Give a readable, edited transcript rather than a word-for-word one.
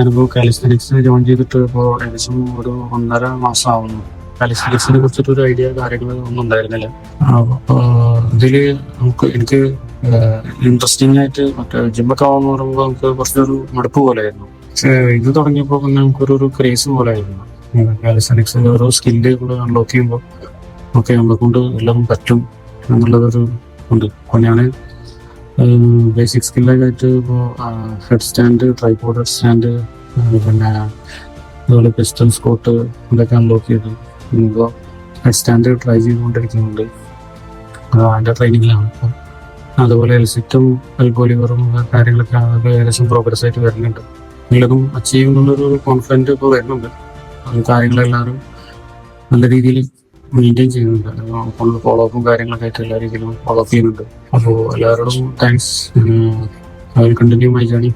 ഞാനിപ്പോൾ calisthenics join ചെയ്തിട്ട് ഇപ്പോൾ ഏകദേശം ഒരു 1.5 മാസം ആവുന്നു. കാലിസ്തനിക്സിനെ കുറിച്ചിട്ട് ഒരു ഐഡിയ കാര്യങ്ങൾ ഒന്നും ഉണ്ടായിരുന്നില്ല. അപ്പോൾ ഇതില് എനിക്ക് ഇൻട്രസ്റ്റിംഗ് ആയിട്ട് മറ്റേ ജിമ്മൊക്കെ ആവുമെന്ന് പറയുമ്പോൾ നമുക്ക് കുറച്ചൊരു മടുപ്പ് പോലെയായിരുന്നു. പക്ഷേ ഇത് തുടങ്ങിയപ്പോൾ പിന്നെ നമുക്കൊരു ക്രേസ് പോലെ ആയിരുന്നു. കാലിസ്തനിക്സ് ഓരോ സ്കില്ല് കൂടെ അൺലോക്ക് ചെയ്യുമ്പോൾ ഓക്കെ നമ്മളെ കൊണ്ട് എല്ലാം പറ്റും എന്നുള്ളതൊരു ഉണ്ട്. അപ്പോൾ ഞാൻ ബേസിക് സ്കില്ലൊക്കെ ആയിട്ട് ഇപ്പോൾ head stand, tripod head stand, പിന്നെ അതുപോലെ പിസ്റ്റൺ സ്കോട്ട് ഇതൊക്കെ അൺലോക്ക് ചെയ്തു. ഇപ്പോൾ ഹെഡ് സ്റ്റാൻഡ് ട്രൈ ചെയ്തുകൊണ്ടിരിക്കുന്നുണ്ട്, അതിൻ്റെ ട്രെയിനിങ്ങിലാണ്. അപ്പം അതുപോലെ എൽസിറ്റും എൽബോലിവറും കാര്യങ്ങളൊക്കെ അത് ഏകദേശം പ്രോഗ്രസ് ആയിട്ട് വരുന്നുണ്ട്. എല്ലതും അച്ചീവ് എന്നുള്ളൊരു കോൺഫിഡൻറ്റ് ഇപ്പോൾ വരുന്നുണ്ട്. കാര്യങ്ങളെല്ലാവരും നല്ല രീതിയിൽ മെയിൻറ്റെയിൻ ചെയ്യുന്നുണ്ട്. ഫോളോ അപ്പും കാര്യങ്ങളൊക്കെ ആയിട്ട് എല്ലാ രീതിയിലും ഫോളോ അപ്പ് ചെയ്യുന്നുണ്ട്. അപ്പോൾ എല്ലാവരോടും thanks. I will continue my journey.